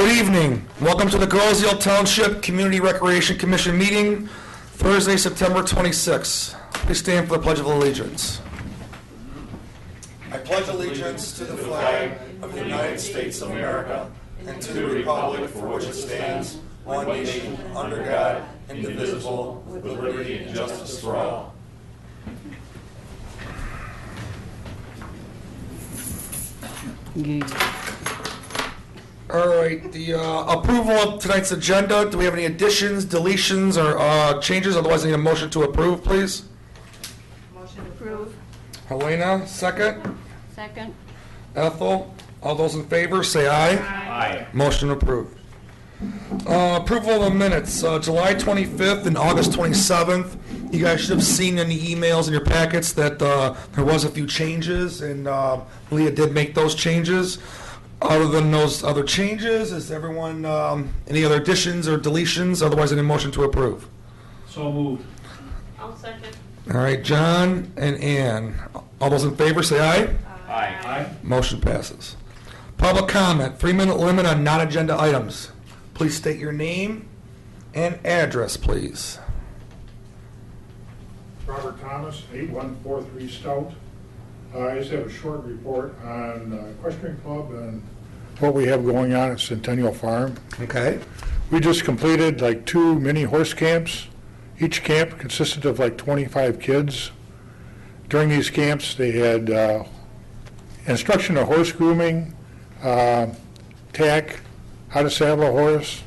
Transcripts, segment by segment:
Good evening. Welcome to the Groseal Township Community Recreation Commission meeting, Thursday, September 26th. Please stand for the Pledge of Allegiance. I pledge allegiance to the flag of the United States of America and to the republic for which it stands, one nation, under God, indivisible, with liberty and justice for all. All right, the approval of tonight's agenda. Do we have any additions, deletions, or changes? Otherwise, I need a motion to approve, please. Motion to approve. Helena, second. Second. Ethel, all those in favor, say aye. Aye. Motion approved. Approval of the minutes, July 25th and August 27th. You guys should have seen in the emails in your packets that there was a few changes, and Leah did make those changes. Other than those other changes, is everyone, any other additions or deletions? Otherwise, any motion to approve? So moved. I'll second. All right, John and Ann. All those in favor, say aye. Aye. Motion passes. Public comment, 3-minute limit on non-agenda items. Please state your name and address, please. Robert Thomas, 8143 Stout. I just have a short report on Equestrian Club and what we have going on at Centennial Farm. Okay. We just completed like 2 mini horse camps. Each camp consisted of like 25 kids. During these camps, they had instruction of horse grooming, tack, how to saddle a horse,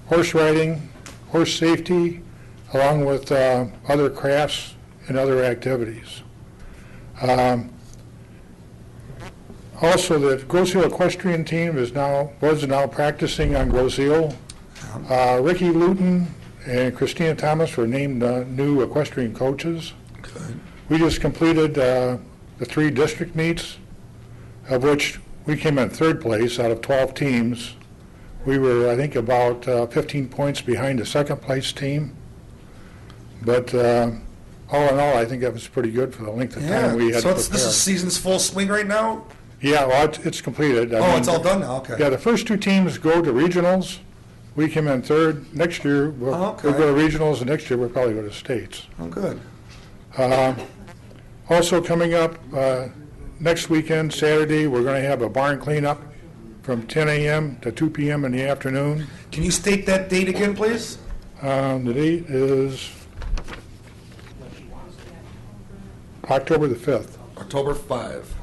horse riding, horse safety, along with other crafts and other activities. Also, the Groseal equestrian team was now practicing on Groseal. Ricky Luton and Christina Thomas were named new equestrian coaches. Good. We just completed the 3 district meets, of which we came in 3rd place out of 12 teams. We were, I think, about 15 points behind the 2nd place team. But all in all, I think that was pretty good for the length of time we had So to this prepare. is season's full swing right now? Yeah, well, it's completed. I Oh, mean, it's all done now, okay. Yeah, the first 2 teams go to regionals. We came in 3rd. Next year, we'll Okay. go to regionals, and next year we'll probably go to states. Oh, good. Also coming up next weekend, Saturday, we're going to have a barn cleanup from 10 a.m. to 2 p.m. in the afternoon. Can you state that date again, please? The date is October the 5th, October 5.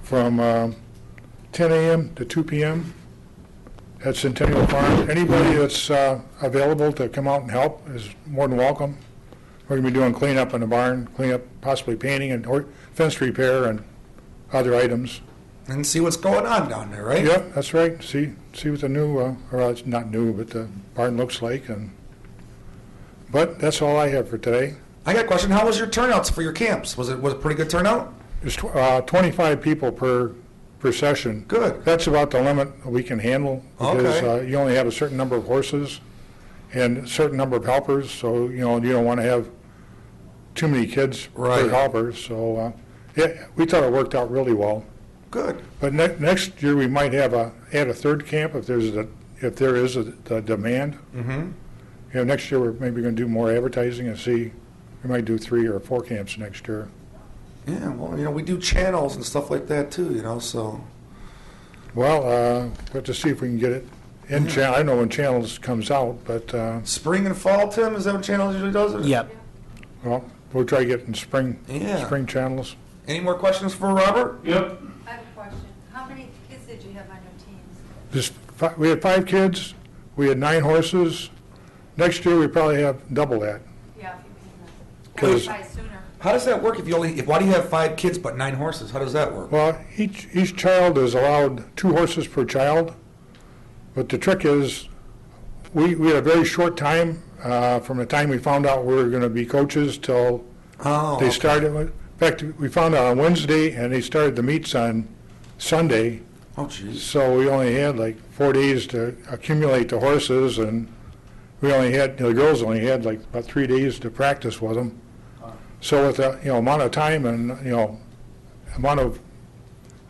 from 10 a.m. to 2 p.m. at Centennial Farm. Anybody that's available to come out and help is more than welcome. We're going to be doing cleanup in the barn, cleanup, possibly painting and fence repair and other items. And see what's going on down there, right? Yep, that's right. See what the new, or it's not new, but the barn looks like. But that's all I have for today. I got a question. How was your turnouts for your camps? Was it a pretty good turnout? There's 25 people per session. Good. That's about the limit we can handle because Okay. you only have a certain number of horses and a certain number of helpers. So you don't want to have too many kids Right. per helper. So yeah, we thought it worked out really well. Good. But next year we might add a 3rd camp if there is a demand. Mm-hmm. Next year we're maybe going to do more advertising and see. We might do 3 or 4 camps next year. Yeah, well, we do channels and stuff like that too, so. Well, we'll have to see if we can get it in channel. I don't know when channels comes out, but Spring and fall, Tim, is that what channels usually does it? Yep. well, we'll try to get in spring channels. Any more questions for Robert? Yep. I have a question. How many kids did you have on your teams? We had 5 kids. We had 9 horses. Next year we probably have double that. Yeah, if you can. 'Cause- By sooner. How does that work why do you have 5 kids but 9 horses? How does that work? Well, each child is allowed 2 horses per child, but the trick is we had a very short time from the time we found out we were going to be coaches till they started. In fact, we found out on Wednesday and they started the meets on Sunday, Oh, jeez. so we only had like 4 days to accumulate the horses, and the girls only had like about 3 days to practice with them. So with the amount of time and amount of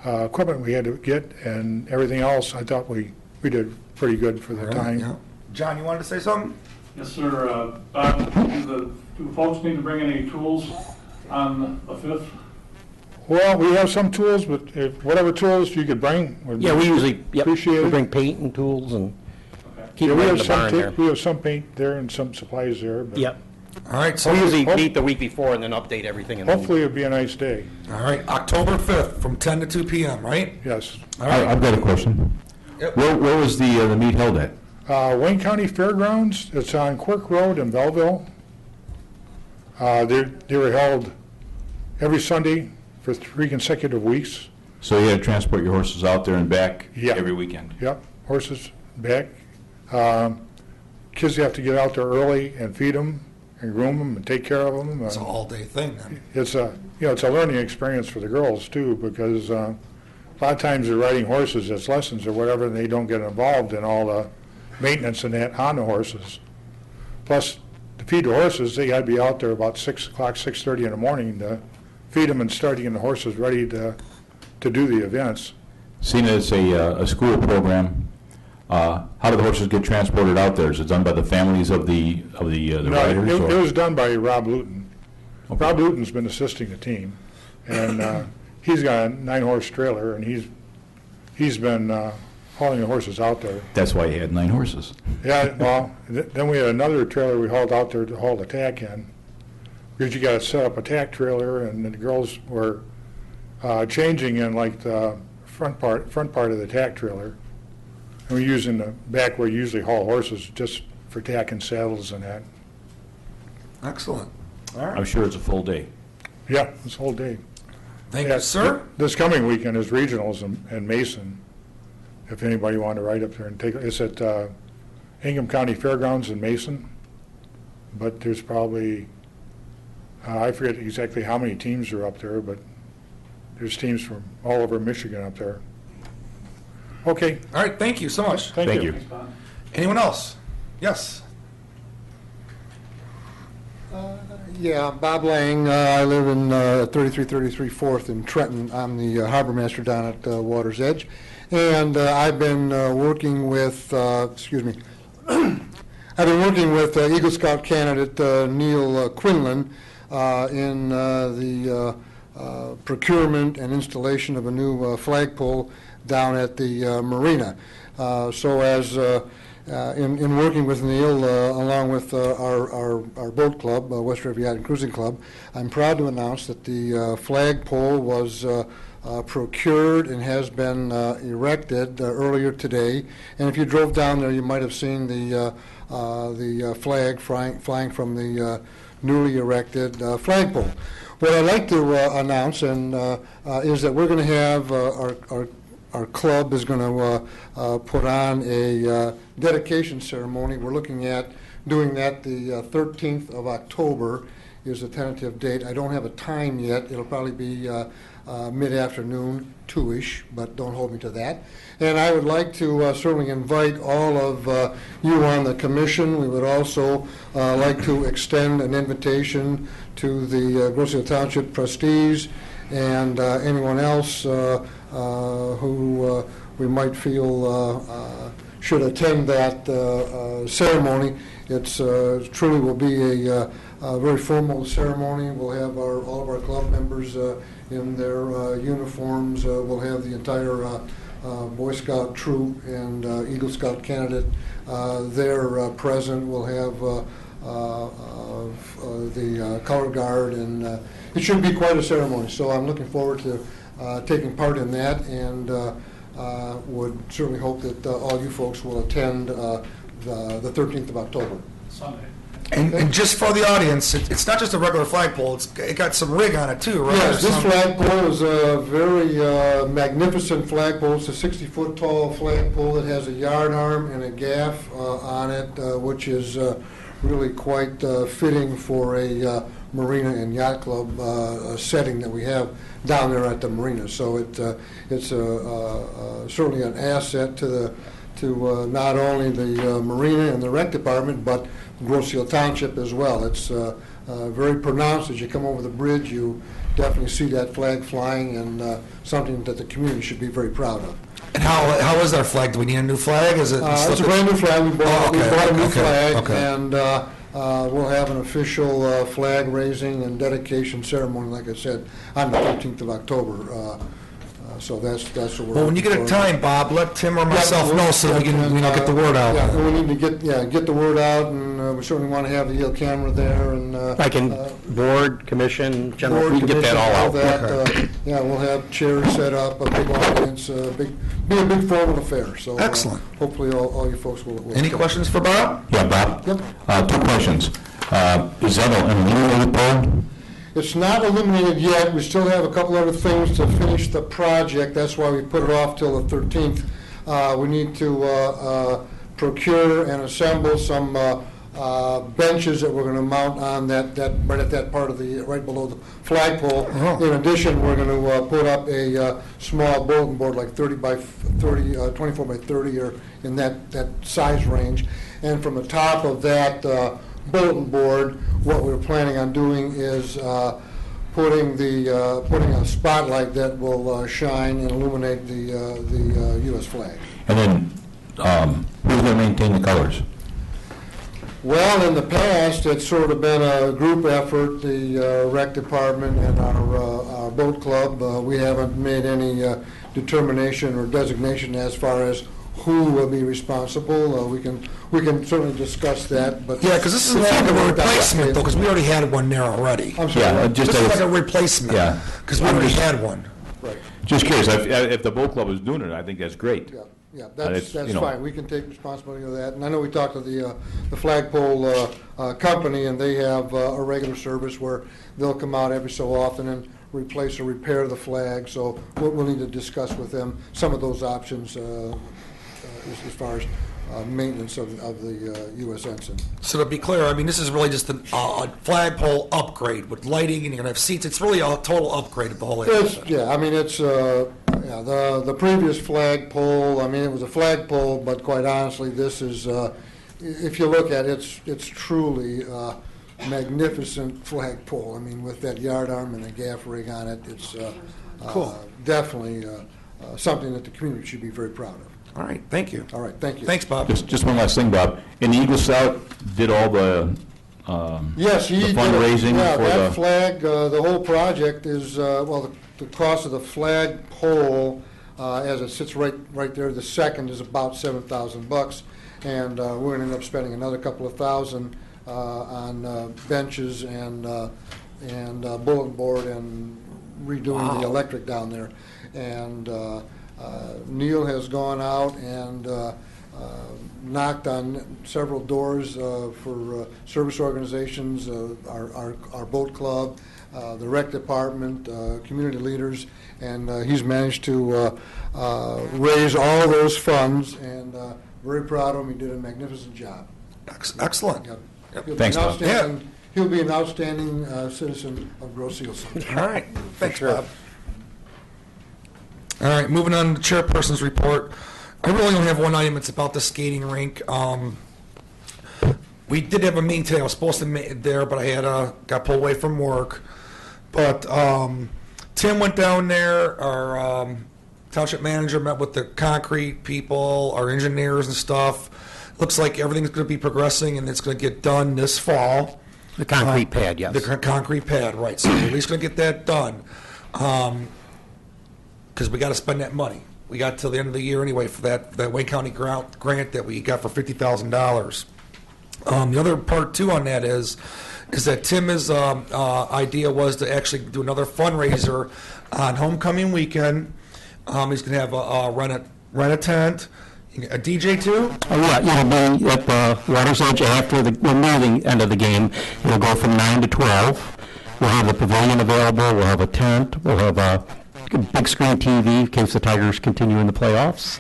equipment we had to get and everything else, I thought we did pretty good for the time. Yeah. John, you wanted to say something? Yes, sir. Bob, do folks need to bring any tools on the 5th? Well, we have some tools, but if whatever tools you could bring. would be Yeah, we usually, yep, Appreciate we it. bring paint and tools and Okay. keep Yeah, it we right in have the some barn ta- there. We have some paint there and some supplies there, but Yep. All right, so We usually Hope- meet the week before and then update everything. And then- hopefully it'll be a nice day. all right, October 5th from 10 to 2 p.m., right? Yes. All right. I've got a question. Yep. Where was the meet held at? Wayne County Fairgrounds, it's on Quirk Road in Belleville. They were held every Sunday for 3 consecutive weeks. So you had to transport your horses out there and back Yeah. every weekend? Yep, horses back. Kids have to get out there early and feed them and groom them and take care of them. It's an all-day thing then. It's a, it's a learning experience for the girls too, because a lot of times they're riding horses as lessons or whatever, and they don't get involved in all the maintenance and that on the horses. Plus, to feed the horses, they gotta be out there about 6 o'clock, 6:30 in the morning to feed them and start getting the horses ready to do the events. Seeing it's a school program, how do the horses get transported out there? Is it done by the families of the No, riders? it or- was done by Rob Luton. Okay. Rob Luton's been assisting the team, and he's got a 9-horse trailer, and he's been hauling the horses out there. That's why you had 9 horses. Yeah, well, then we had another trailer we hauled out there to haul the tack in, because you got to set up a tack trailer, and the girls were changing in like the front part of the tack trailer, and we're using the back where you usually haul horses just for tack and saddles and that. Excellent. All right. I'm sure it's a full day. Yeah, this whole day. Thank Yeah, you, sir. This coming weekend is regionals in Mason. If anybody wanted to ride up there and take, it's at Ingham County Fairgrounds in Mason. But there's probably, I forget exactly how many teams are up there, but there's teams from all over Michigan up there. Okay, All right, thank you so much. thank you. Thanks, Bob. Anyone else? Yes. Yeah, Bob Lang. I live in 3333 4th in Trenton. I'm the harbor master down at Water's Edge. And I've been working with, I've been working with Eagle Scout candidate Neil Quinlan in the procurement and installation of a new flagpole down at the marina. So as in working with Neil, along with our boat club, West River Yacht and Cruising Club, I'm proud to announce that the flagpole was procured and has been erected earlier today. And if you drove down there, you might have seen the flag flying from the newly erected flagpole. What I'd like to announce is that we're going to have our club is going to put on a dedication ceremony. We're looking at doing that the 13th of October is the tentative date. I don't have a time yet. It'll probably be mid-afternoon, 2-ish, but don't hold me to that. And I would like to certainly invite all of you on the commission. We would also like to extend an invitation to the Grosse Township trustees and anyone else who we might feel should attend that ceremony. It's truly will be a very formal ceremony. We'll have all of our club members in their uniforms. We'll have the entire Boy Scout troop and Eagle Scout candidate there present. We'll have the color guard, and it should be quite a ceremony. So I'm looking forward to taking part in that, and would certainly hope that all you folks will attend the 13th of October. Sunday. And just for the audience, it's not just a regular flagpole, it got some rig on it too, right? Yes, this Some- flagpole is a very magnificent flagpole. It's a 60-foot tall flagpole that has a yard arm and a gaff on it, which is really quite fitting for a marina and yacht club setting that we have down there at the marina. So it's certainly an asset to not only the marina and the rec department, but Grosse Ile Township as well. It's very pronounced as you come over the bridge. You definitely see that flag flying, and something that the community should be very proud of. And how is our flag? Do we need a new flag? Is it? It's a brand new flag. We bought a new okay, flag, okay. and we'll have an official flag raising and dedication ceremony, like I said, on the 13th of October. So that's what we're. Well, when you get a looking for. time, Bob, let Tim or myself know so that we can get the word out. Yeah, we need to get the word out, and we certainly want to have the Yale camera there, and. I can, board, commission, general, Board, we can get that commission, all out. that, yeah, we'll have chairs set up, a big audience, be a big formal affair, so. Excellent. Hopefully, all you folks will. Any questions for Bob? Yeah, Bob? Yep. Two questions. Is that an illuminated pole? It's not illuminated yet. We still have a couple other things to finish the project. That's why we put it off till the 13th. We need to procure and assemble some benches that we're going to mount on that right at that part of right below the flagpole. Oh. In addition, we're going to put up a small bulletin board, like 30 by 30, 24 by 30, or in that size range. And from the top of that bulletin board, what we're planning on doing is putting a spotlight that will shine and illuminate the U.S. flag. And then, who's going to maintain the colors? Well, in the past, it's sort of been a group effort, the rec department and our boat club. We haven't made any determination or designation as far as who will be responsible. We can certainly discuss that, but. Yeah, because this is like a replacement, though, because we already had one there already. I'm sorry. Yeah, This is like a replacement. Yeah. Because we already had one. Right. Just curious, if the boat club is doing it, I think that's great. Yeah, it's, that's you know. fine. We can take responsibility of that. And I know we talked to the flagpole company, and they have a regular service where they'll come out every so often and replace or repair the flag. So we'll need to discuss with them some of those options as far as maintenance of the U.S. ensign. So to be clear, I mean, this is really just a flagpole upgrade with lighting, and you're going to have seats. It's really a total upgrade of the whole area. It's the previous flagpole, I mean, it was a flagpole, but quite honestly, this is, if you look at it, it's truly a magnificent flagpole. I mean, with that yard arm and the gaff rig on it, it's Cool. Definitely something that the community should be very proud of. All right, thank you. All right, thank you. Thanks, Bob. Just one last thing, Bob. In the Eagle Scout, did all the Yes, he the did. fundraising Yeah, for that the- flag, the whole project is, the cost of the flag pole, as it sits right there, the second is about $7,000, and we're gonna end up spending another couple of thousand on benches and bulletin board and redoing the electric down there. And Neil has gone out and knocked on several doors for service organizations, our boat club, the rec department, community leaders, and he's managed to raise all those funds, and very proud of him. He did a magnificent job. Excellent. Yep. Yep. He'll be Thanks, an Bob. outstanding- He'll be an outstanding citizen of Grosse Ile someday. All right, thanks, Bob. All right, moving on to the chairperson's report. I really only have one item. It's about the skating rink. We did have a meeting today. I was supposed to meet there, but I had got pulled away from work. But Tim went down there. Our township manager met with the concrete people, our engineers and stuff. Looks like everything's going to be progressing, and it's going to get done this fall. The concrete pad, yes. The concrete pad, right. So we're at least going to get that done. Because we got to spend that money. We got till the end of the year anyway for that Wayne County grant that we got for $50,000. The other part too on that is that Tim's idea was to actually do another fundraiser on homecoming weekend. He's going to have rent a tent, a DJ too. It'll be at the Water's Edge after near the end of the game. It'll go from 9 to 12. We'll have the pavilion available. We'll have a tent. We'll have a big screen TV in case the Tigers continue in the playoffs.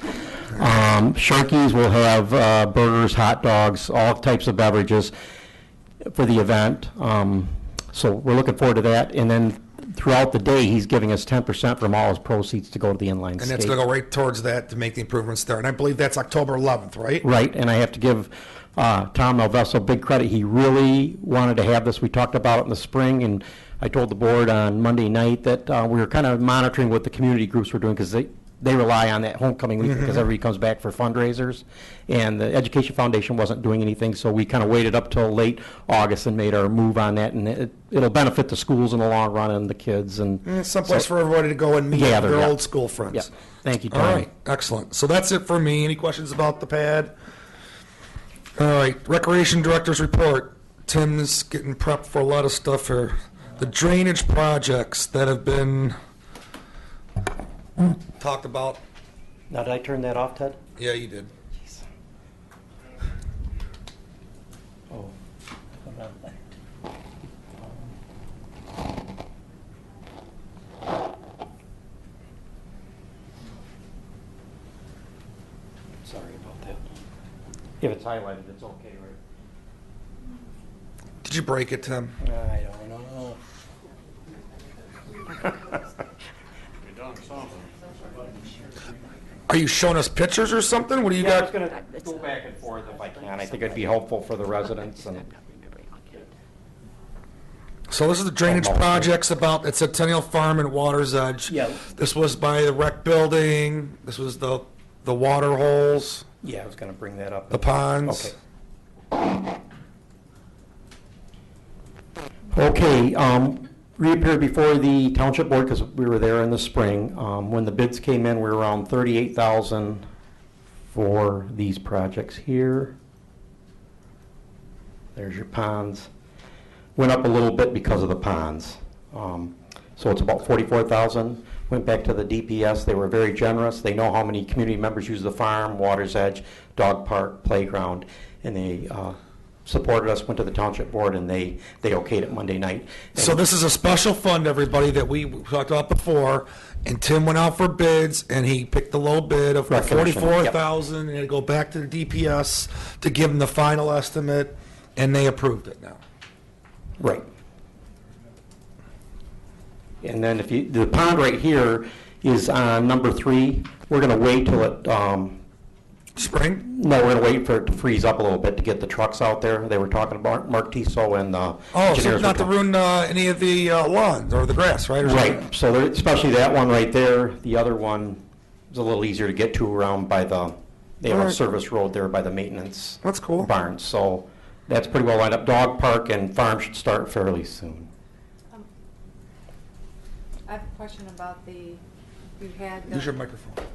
Sharky's will have burgers, hot dogs, all types of beverages for the event. So we're looking forward to that. And then throughout the day, he's giving us 10% from all his proceeds to go to the inline And skate. that's going to go right towards that to make the improvements there. And I believe that's October 11th, right? Right, and I have to give Tom Malveso big credit. He really wanted to have this. We talked about it in the spring, and I told the board on Monday night that we were kind of monitoring what the community groups were doing, because they rely on that homecoming week because everybody comes back for fundraisers. And the Education Foundation wasn't doing anything, so we kind of waited up till late August and made our move on that. And it'll benefit the schools in the long run and the kids. And It's someplace so- for everybody to go and meet Gather, their yeah. old school friends. Yeah. Thank you, All Tom. right, excellent. So that's it for me. Any questions about the pad? All right, Recreation Director's report. Tim's getting prepped for a lot of stuff here. The drainage projects that have been talked about. Now, did I turn that off, Ted? Yeah, you did. Oh. Sorry about that. If it's highlighted, it's okay, right? Did you break it, Tim? I don't know. Are you showing us pictures or something? What do you Yeah, I was got? gonna go back and forth if I can. I think it'd be helpful for the residents and. So this is the drainage projects about, it's at Tenniel Farm and Water's Edge. Yeah. This was by the rec building. This was the water holes, Yeah, I was gonna bring that up. the ponds. Okay. Okay, reappeared before the township board because we were there in the spring. When the bids came in, we were around 38,000 for these projects here. There's your ponds. Went up a little bit because of the ponds. So it's about 44,000. Went back to the DPS. They were very generous. They know how many community members use the farm, Water's Edge, dog park, playground, and they supported us, went to the township board, and they okayed it Monday night. So this is a special fund, everybody, that we talked about before, and Tim went out for bids, and he picked the low bid of Correct, Commissioner. Yep. 44,000, and it'd go back to the DPS to give them the final estimate, and they approved it now. Right. And then if you, the pond right here is on number 3. We're going to wait till it, Spring? no, we're going to wait for it to freeze up a little bit to get the trucks out there. They were talking about Mark Tiso and the Oh, so engineers. not to were ruin any of the lawns or the grass, right? Or something? Right, so there, especially that one right there. The other one is a little easier to get to around by the, they have a Alright. service road there by the maintenance That's cool. barns. So that's pretty well lined up. Dog park and farm should start fairly soon. I have a question about you had. Use your microphone.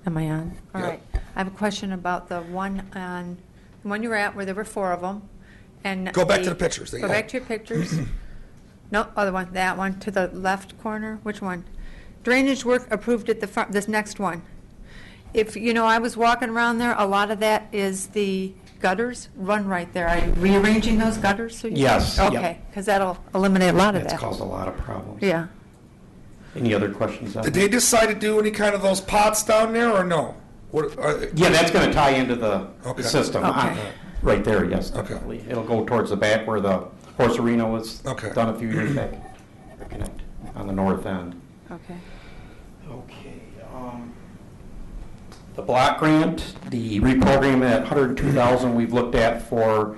Am I on? All Yep. right. I have a question about the one you were at where there were 4 of them. And Go back to the pictures. Go back to your pictures. No, other one, that one, to the left corner. Which one? Drainage work approved at the front, this next one. If, I was walking around there, a lot of that is the gutters run right there. Are you rearranging those gutters? So you Yes, can- yep. Okay, because that'll eliminate a lot of That's that. caused a lot of problems. Yeah. Any other questions on Did that? they decide to do any kind of those pots down there, or no? What, Yeah, that's going to tie into the Okay. system. Okay. Right there, yes, Okay. definitely. It'll go towards the back where the horse arena was Okay. done a few years back. Connect on the north end. Okay. Okay. The block grant, the reprogramming at 102,000 we've looked at for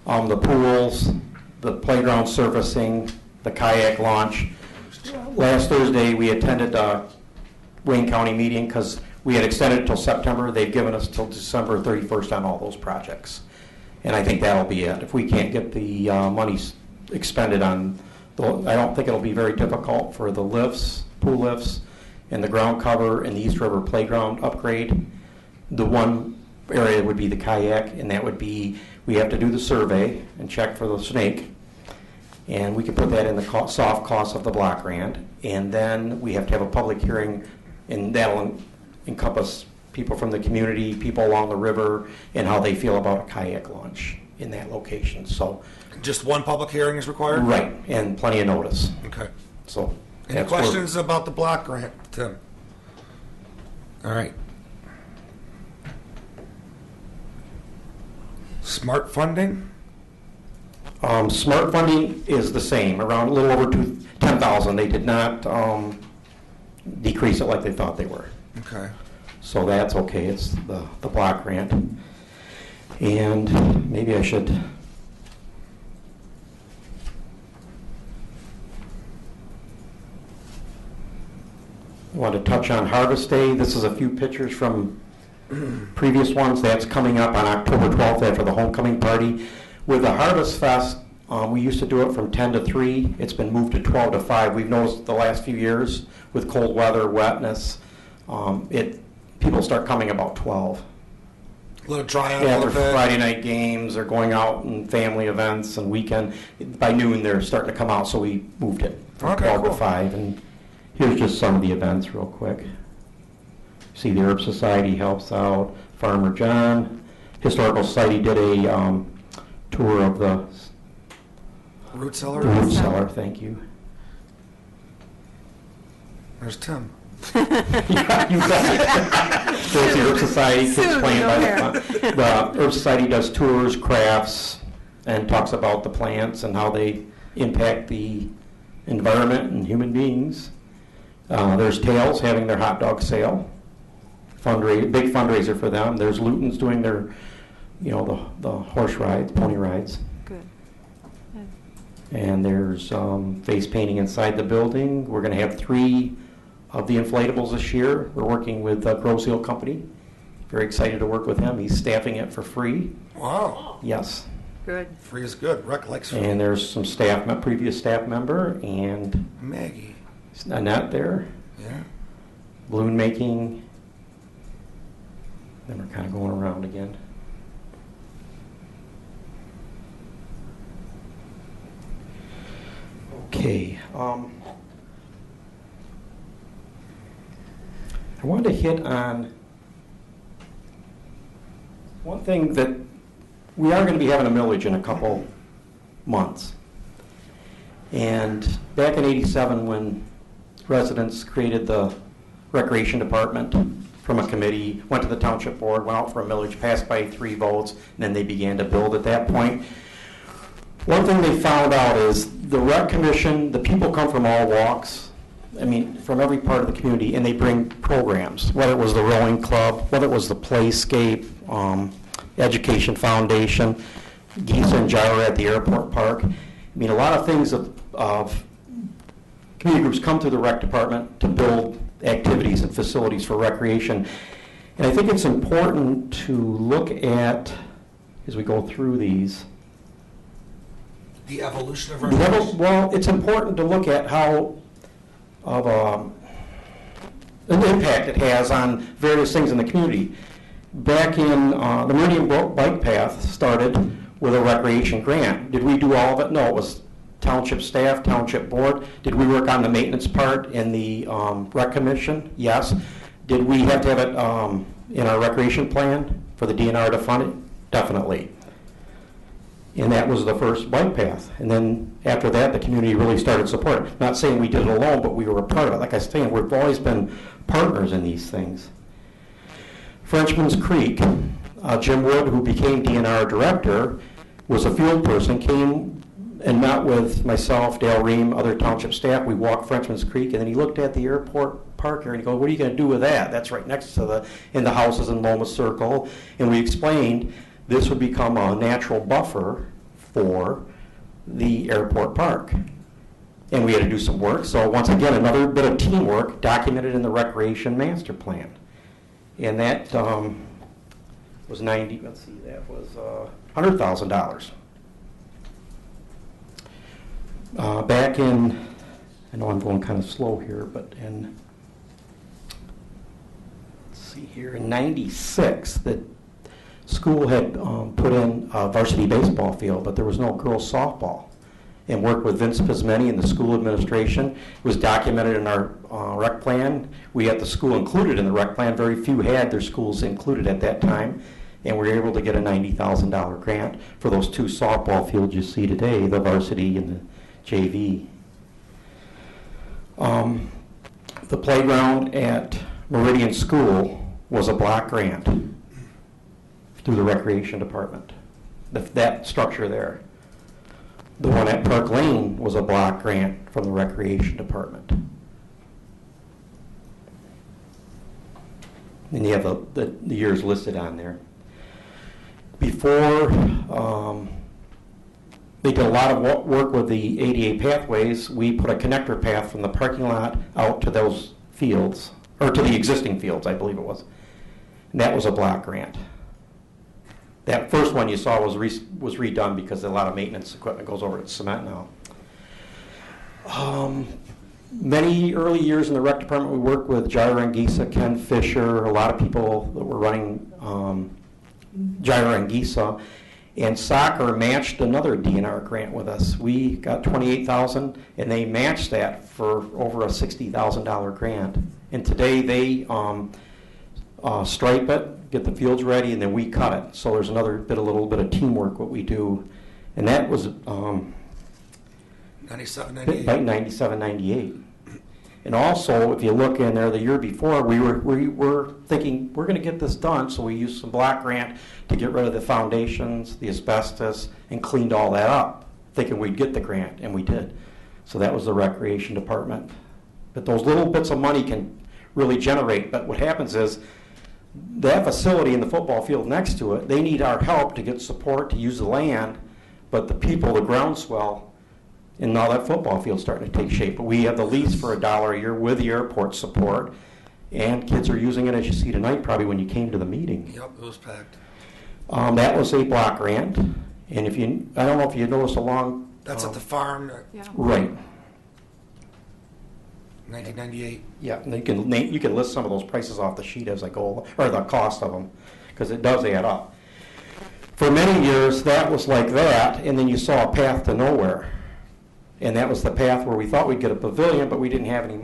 the pools, the playground surfacing, the kayak launch. Last Thursday, we attended a Wayne County meeting because we had extended it till September. They've given us till December 31st on all those projects. And I think that'll be it. If we can't get the monies expended on, I don't think it'll be very difficult for the lifts, pool lifts, and the ground cover and the East River playground upgrade. The one area would be the kayak, and that would be, we have to do the survey and check for the snake. And we can put that in the soft cost of the block grant. And then we have to have a public hearing, and that'll encompass people from the community, people along the river, and how they feel about a kayak launch in that location. So, just one public hearing is required? right, and plenty of notice. Okay. So. Any that's where- questions about the block grant, Tim? All right. Smart funding? Smart funding is the same, around a little over 10,000. They did not decrease it like they thought they were. Okay. So that's okay, it's the block grant. And maybe I should, Want to touch on Harvest Day. This is a few pictures from previous ones. That's coming up on October 12th after the homecoming party. With the Harvest Fest, we used to do it from 10 to 3. It's been moved to 12 to 5. We've noticed the last few years with cold weather, wetness, people start coming about 12. Let it dry out a After little bit. Friday night games, they're going out and family events and weekend. By noon, they're starting to come out, so we moved it from Okay, 12 to cool. 5. And here's just some of the events real quick. See, the Herb Society helps out, Farmer John. Historical Society did a tour of the Root cellar. root cellar, thank you. There's Tim. Yeah, you bet. There's the Herb Society, kids Soon, playing by no the fun. The Herb Society does tours, crafts, and talks about the plants and how they impact the environment and human beings. There's Tails having their hot dog sale, big fundraiser for them. There's Luton's doing their, the horse rides, pony rides. Good. And there's face painting inside the building. We're going to have 3 of the inflatables this year. We're working with Grosse Hill Company. Very excited to work with him. He's staffing it for free. Wow. Yes. Good. Free is good. Rec likes free. And there's some previous staff member, and Maggie. Annette there, Yeah. balloon making. Then we're kind of going around again. Okay. I wanted to hit on one thing that we are going to be having a millage in a couple months. And back in '87, when residents created the recreation department from a committee, went to the township board, went out for a millage, passed by 3 votes, and then they began to build at that point. One thing they found out is the rec commission, the people come from all walks, from every part of the community, and they bring programs, whether it was the rowing club, whether it was the Playscape, Education Foundation, Geese and Gyra at the airport park. A lot of things of community groups come through the rec department to build activities and facilities for recreation. And I think it's important to look at, as we go through these, The evolution of recreation. well, it's important to look at how of an impact it has on various things in the community. Back in the Meridian Bike Path started with a recreation grant. Did we do all of it? No, it was township staff, township board. Did we work on the maintenance part in the rec commission? Yes. Did we have to have it in our recreation plan for the DNR to fund it? Definitely. And that was the first bike path. And then after that, the community really started supporting. Not saying we did it alone, but we were a part of it. Like I was saying, we've always been partners in these things. Frenchman's Creek, Jim Wood, who became DNR director, was a field person, came and met with myself, Dale Ream, other township staff. We walked Frenchman's Creek, and then he looked at the airport park area and he goes, "What are you going to do with that? That's right next to the houses in Loma Circle." And we explained this would become a natural buffer for the airport park. And we had to do some work. So once again, another bit of teamwork documented in the recreation master plan. And that was $100,000. Back in, I know I'm going kind of slow here, but in '96, the school had put in a varsity baseball field, but there was no girls softball. And worked with Vince Pismeni and the school administration. It was documented in our rec plan. We had the school included in the rec plan. Very few had their schools included at that time. And we were able to get a $90,000 grant for those 2 softball fields you see today, the varsity and the JV. The playground at Meridian School was a block grant through the recreation department, that structure there. The one at Park Lane was a block grant from the recreation department. And you have the years listed on there. Before, they did a lot of work with the ADA pathways. We put a connector path from the parking lot out to those fields, or to the existing fields, I believe it was. And that was a block grant. That first one you saw was redone because a lot of maintenance equipment goes over to cement now. Many early years in the rec department, we worked with Jaira Angisa, Ken Fisher, a lot of people that were running Jaira Angisa, and soccer matched another DNR grant with us. We got $28,000, and they matched that for over a $60,000 grant. And today they stripe it, get the fields ready, and then we cut it. So there's another little bit of teamwork what we do, and that was 97, by 97, 98. And also, if you look in there, the year before, we were thinking, we're going to get this done, so we used some block grant to get rid of the foundations, the asbestos, and cleaned all that up, thinking we'd get the grant, and we did. So that was the recreation department. But those little bits of money can really generate, but what happens is, that facility in the football field next to it, they need our help to get support to use the land, but the people, the groundswell, and now that football field's starting to take shape. But we have the lease for $1 a year with the airport support, and kids are using it, as you see tonight, probably when you came to the meeting. Yep, it was packed. That was a block grant, and if you, I don't know if you noticed along. That's at the farm, Yeah. Right. 1998. Yeah, and you can list some of those prices off the sheet as I go, or the cost of them, because it does add up. For many years, that was like that, and then you saw a path to nowhere. And that was the path where we thought we'd get a pavilion, but we didn't have any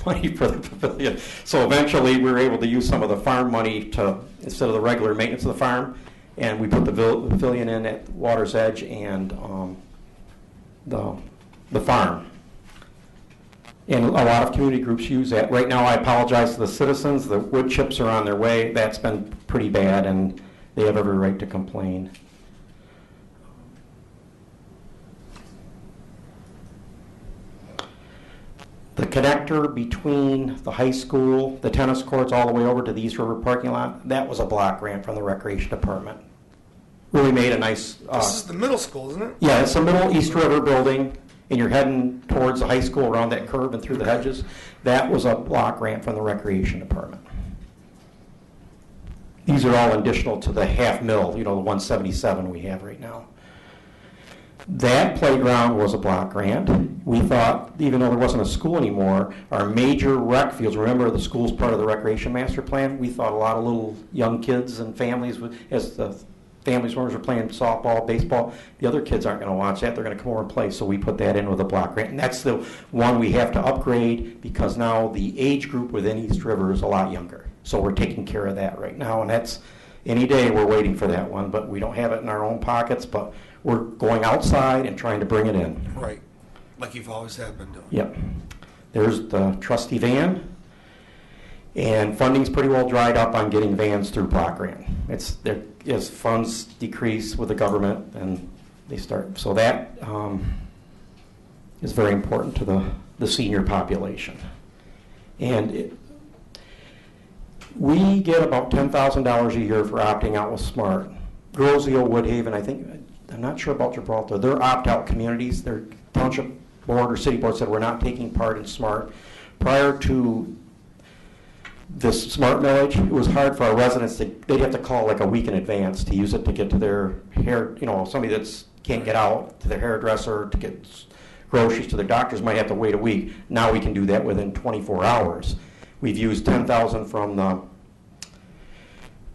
money for the pavilion. So eventually, we were able to use some of the farm money to, instead of the regular maintenance of the farm, and we put the pavilion in at Water's Edge and the farm. And a lot of community groups use that. Right now, I apologize to the citizens. The wood chips are on their way. That's been pretty bad, and they have every right to complain. The connector between the high school, the tennis courts, all the way over to the East River parking lot, that was a block grant from the Recreation Department. Really made a nice... This is the middle school, isn't it? Yeah, it's the middle East River building, and you're heading towards the high school around that curve and through the hedges. That was a block grant from the Recreation Department. These are all additional to the $500,000, the 177 we have right now. That playground was a block grant. We thought, even though there wasn't a school anymore, our major rec fields, remember the school's part of the recreation master plan, we thought a lot of little young kids and families, as the families members were playing softball, baseball, the other kids aren't going to watch that, they're going to come over and play, so we put that in with a block grant. And that's the one we have to upgrade because now the age group within East River is a lot younger. So we're taking care of that right now, and that's, any day we're waiting for that one, but we don't have it in our own pockets, but we're going outside and trying to bring it in. Right. Like you've always have been doing. Yep. There's the trusty van, and funding's pretty well dried up on getting vans through block grant. As funds decrease with the government, and they start, so that is very important to the senior population. And we get about $10,000 a year for opting out with SMART. Grosio, Woodhaven, I'm not sure about Gibraltar. They're opt-out communities. Their township board or city board said we're not taking part in SMART. Prior to this SMART millage, it was hard for our residents they'd have to call like a week in advance to use it to get to their hair, somebody that's can't get out to their hairdresser, to get groceries to their doctors might have to wait a week. Now we can do that within 24 hours. We've used $10,000 from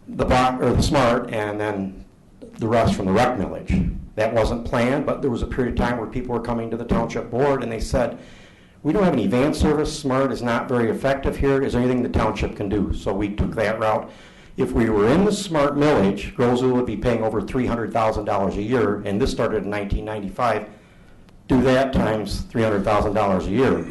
the SMART, and then the rest from the rec millage. That wasn't planned, but there was a period of time where people were coming to the township board and they said, we don't have any van service, SMART is not very effective here, is there anything the township can do? So we took that route. If we were in the SMART millage, Grosville would be paying over $300,000 a year, and this started in 1995. Do that times $300,000 a year.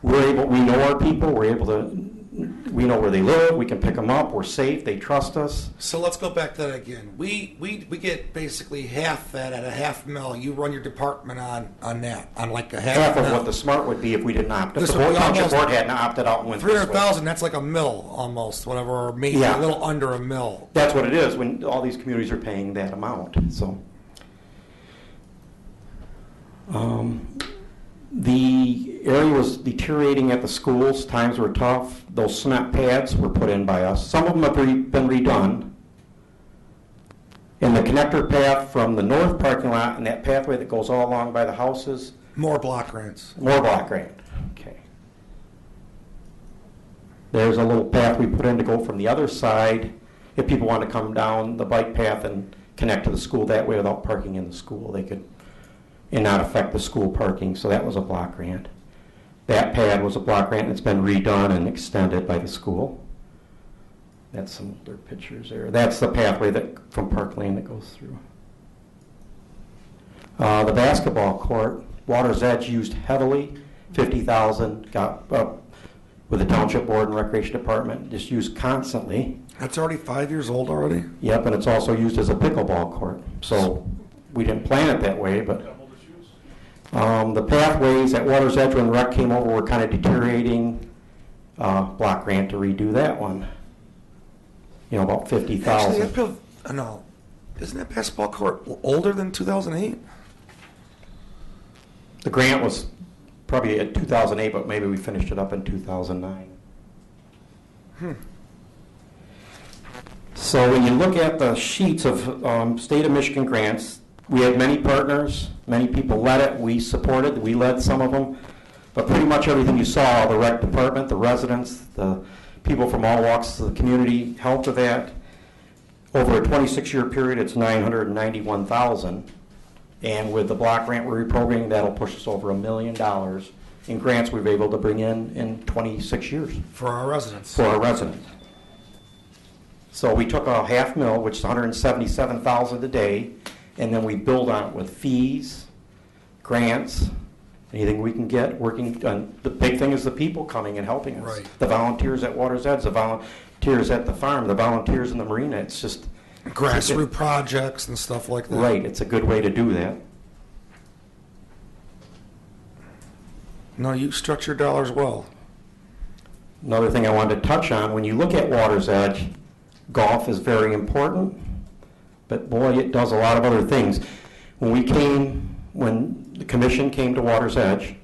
We know our people, we know where they live, we can pick them up, we're safe, they trust us. So let's go back to that again. We get basically half that at a $500,000. You run your department on that, on like a Half of $500,000. what the SMART would be if we didn't opt. If This the would be township almost board hadn't opted out and went this way. 300,000. That's like a mill almost, whatever, or maybe Yeah. a little under a mill. That's what it is when all these communities are paying that amount. So The area was deteriorating at the schools, times were tough. Those cement pads were put in by us. Some of them have been redone. And the connector path from the north parking lot and that pathway that goes all along by the houses, More block grants. more block grant. Okay. There's a little path we put in to go from the other side, if people want to come down the bike path and connect to the school that way without parking in the school, they could, and not affect the school parking, so that was a block grant. That pad was a block grant, and it's been redone and extended by the school. That's some older pictures there. That's the pathway that, from Park Lane that goes through. The basketball court, Water's Edge used heavily, 50,000, got with the Township Board and Recreation Department, just used constantly. That's already 5 years old already? Yep, and it's also used as a pickleball court. So we didn't plan it that way, but the pathways at Water's Edge when rec came over were kind of deteriorating. Block grant to redo that one. You know, about Actually, 50,000. no. Isn't that basketball court older than 2008? The grant was probably at 2008, but maybe we finished it up in 2009. So when you look at the sheets of State of Michigan grants, we had many partners, many people led it, we supported, we led some of them, but pretty much everything you saw, the rec department, the residents, the people from all walks of the community helped with that. Over a 26-year period, it's $991,000. And with the block grant we're reprogramming, that'll push us over $1 million in grants we've been able to bring in 26 years For our residents. for our residents. So we took a half mil, which is $177,000 a day, and then we build on it with fees, grants, anything we can get working. And the big thing is the people coming and helping us. Right. The volunteers at Water's Edge, the volunteers at the farm, the volunteers in the marina. It's just Grassroots projects and stuff like that. right. It's a good way to do that. No, you structure dollars well. Another thing I wanted to touch on, when you look at Water's Edge, golf is very important, but boy, it does a lot of other things. When the commission came to Water's Edge,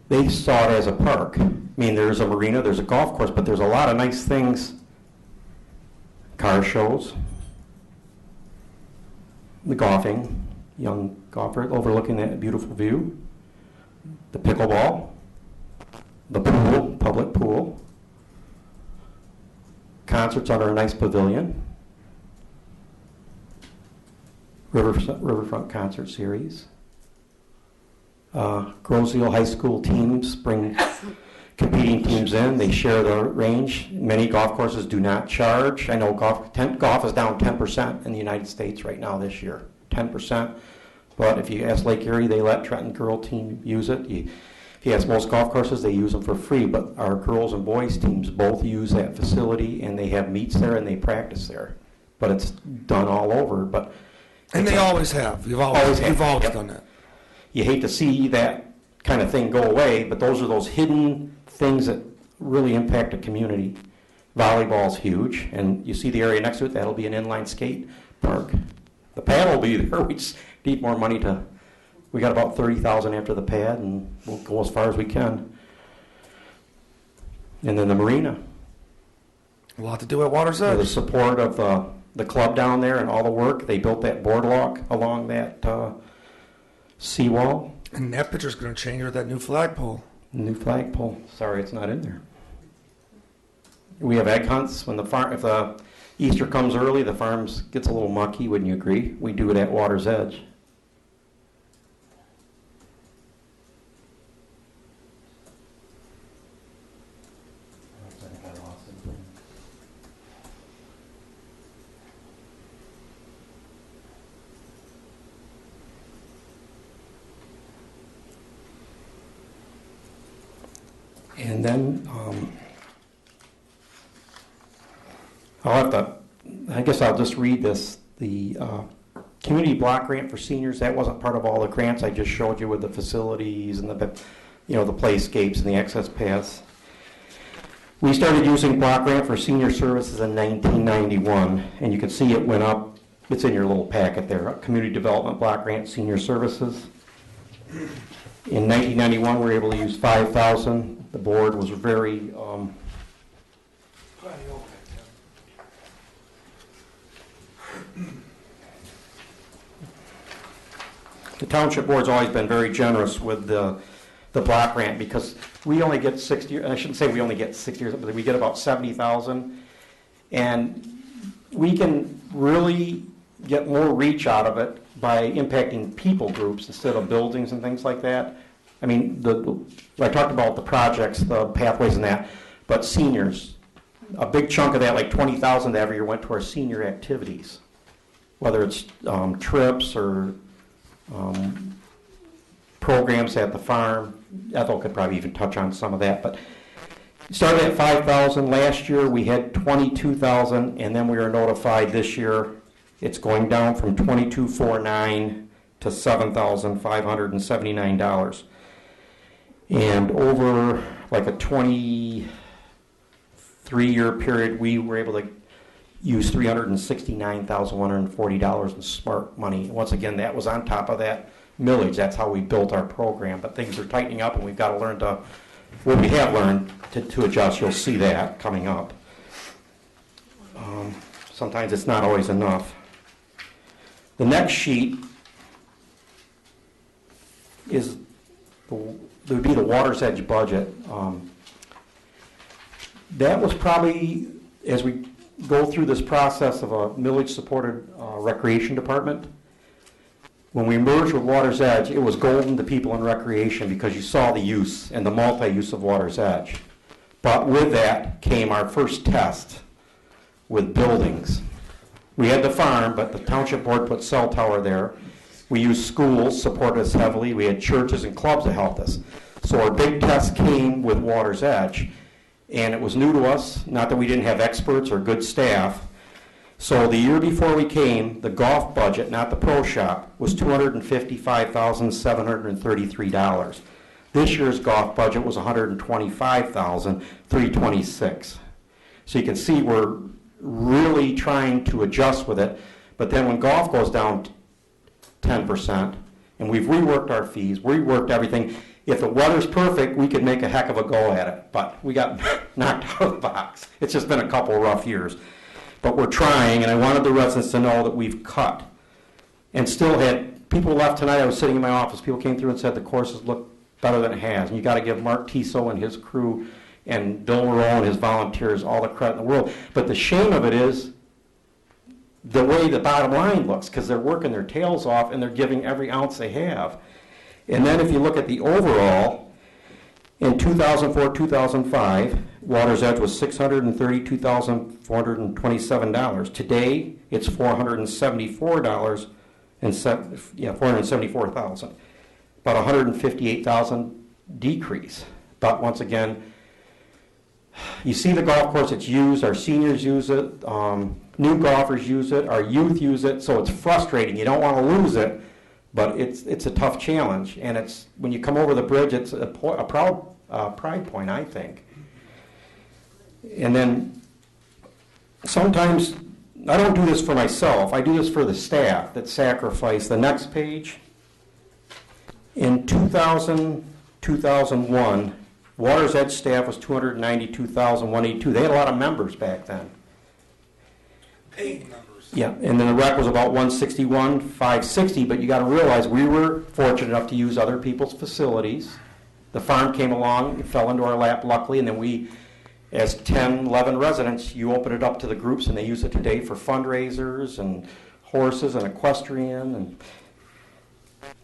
they saw it as a park. I mean, there's a marina, there's a golf course, but there's a lot of nice things. Car shows, the golfing, young golfer overlooking that beautiful view, the pickleball, the pool, public pool, concerts under a nice pavilion, riverfront concert series. Groseal High School teams bring competing teams in. They share the range. Many golf courses do not charge. I know golf is down 10% in the United States right now this year, 10%. But if you ask Lake Erie, they let Trenton girl team use it. If you ask most golf courses, they use them for free. But our girls and boys teams both use that facility, and they have meets there and they practice there. But it's done all over. And they always have. You've always Yep. done that. You hate to see that kind of thing go away, but those are those hidden things that really impact a community. Volleyball's huge, and you see the area next to it, that'll be an inline skate park. The pad will be there, we just need more money we got about $30,000 after the pad, and we'll go as far as we can. And then the marina, A lot to do at Water's with the Edge. support of the club down there and all the work, they built that boardwalk along that seawall. And that picture's going to change with that new flagpole. New flagpole. Sorry, it's not in there. We have egg hunts when if the Easter comes early, the farms gets a little mucky. Wouldn't you agree? We do it at Water's Edge. And then I guess I'll just read this. The community block grant for seniors, that wasn't part of all the grants I just showed you with the facilities and the playscapes and the access paths. We started using block grant for senior services in 1991, and you can see it went up. It's in your little packet there, community development block grant, senior services. In 1991, we were able to use 5,000. The board was very the township board's always been very generous with the block grant because we only get 60, I shouldn't say we only get 60, but we get about 70,000. And we can really get more reach out of it by impacting people groups instead of buildings and things like that. I mean, I talked about the projects, the pathways and that, but seniors, a big chunk of that, like 20,000 every year, went to our senior activities, whether it's trips or programs at the farm. Ethel could probably even touch on some of that, but started at 5,000. Last year we had 22,000, and then we were notified this year it's going down from 22,409 to $7,579. And over like a 23-year period, we were able to use $369,140 in smart money. Once again, that was on top of that millage. That's how we built our program. But things are tightening up, and we've got to learn to, well, we have learned to adjust. You'll see that coming up. Sometimes it's not always enough. The next sheet is would be the Water's Edge budget. That was probably, as we go through this process of a millage-supported recreation department, when we merged with Water's Edge, it was golden to people in recreation because you saw the use and the multi-use of Water's Edge. But with that came our first test with buildings. We had the farm, but the township board put cell tower there. We used schools, supported us heavily. We had churches and clubs that helped us. So our big test came with Water's Edge, and it was new to us, not that we didn't have experts or good staff. So the year before we came, the golf budget, not the pro shop, was $255,733. This year's golf budget was $125,326. So you can see we're really trying to adjust with it. But then when golf goes down 10%, and we've reworked our fees, reworked everything, if the weather's perfect, we could make a heck of a go at it. But we got knocked out of the box. It's just been a couple of rough years. But we're trying, and I wanted the residents to know that we've cut. And still had, people left tonight, I was sitting in my office, people came through and said the courses look better than it has. And you got to give Mark Tiso and his crew and Bill Moreau and his volunteers all the credit in the world. But the shame of it is the way the bottom line looks, because they're working their tails off and they're giving every ounce they have. And then if you look at the overall, in 2004, 2005, Water's Edge was $632,427. Today, it's $474,000 and $474,000. About $158,000 decrease. But once again, you see the golf course, it's used, our seniors use it, new golfers use it, our youth use it, so it's frustrating. You don't want to lose it, but it's a tough challenge. And it's, when you come over the bridge, it's a pride point, I think. And then sometimes, I don't do this for myself, I do this for the staff that sacrifice. The next page, in 2000, 2001, Water's Edge staff was 292,182. They had a lot of members back then. Paid members. Yeah, and then the rec was about 161,560, but you got to realize we were fortunate enough to use other people's facilities. The farm came along, it fell into our lap luckily, and then we, as 10, 11 residents, you open it up to the groups, and they use it today for fundraisers and horses and equestrian, and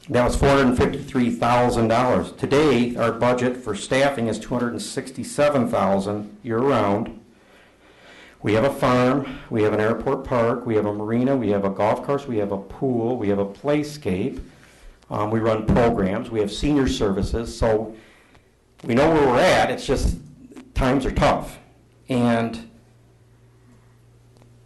that was $453,000. Today, our budget for staffing is $267,000 year-round. We have a farm, we have an airport park, we have a marina, we have a golf course, we have a pool, we have a playscape. We run programs, we have senior services, so we know where we're at. It's just times are tough. And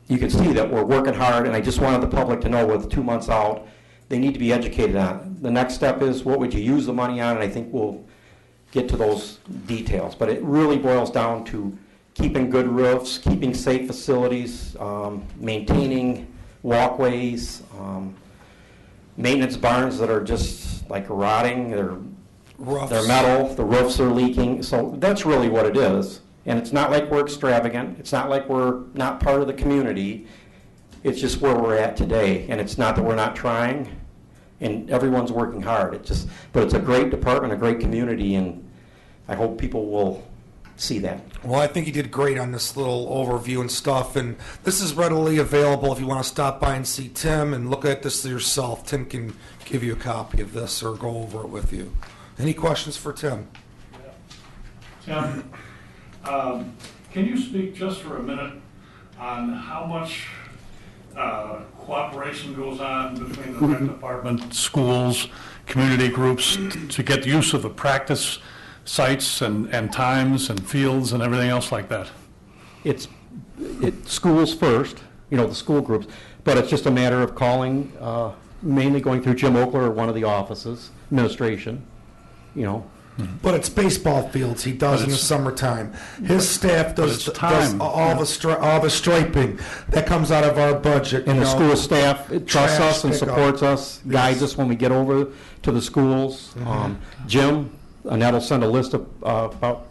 you can see that we're working hard, and I just wanted the public to know with 2 months out, they need to be educated on it. The next step is, what would you use the money on? And I think we'll get to those details. But it really boils down to keeping good roofs, keeping safe facilities, maintaining walkways, maintenance barns that are just like rotting. They're Rough. They're metal, the roofs are leaking, so that's really what it is. And it's not like we're extravagant, it's not like we're not part of the community, it's just where we're at today. And it's not that we're not trying, and everyone's working hard. But it's a great department, a great community, and I hope people will see that. Well, I think you did great on this little overview and stuff, and this is readily available if you want to stop by and see Tim and look at this yourself. Tim can give you a copy of this or go over it with you. Any questions for Tim? Tim, can you speak just for a minute on how much cooperation goes on between the rec department, schools, community groups to get the use of the practice sites and times and fields and everything else like that? It's schools first, the school groups, but it's just a matter of calling, mainly going through Jim Oakler or one of the offices, administration, But it's baseball fields he does in the summertime. His staff does all the striping. That comes out of our budget. And the school staff trusts us and pickup. supports us, guides us when we get over to the schools. Jim, Annette will send a list of, about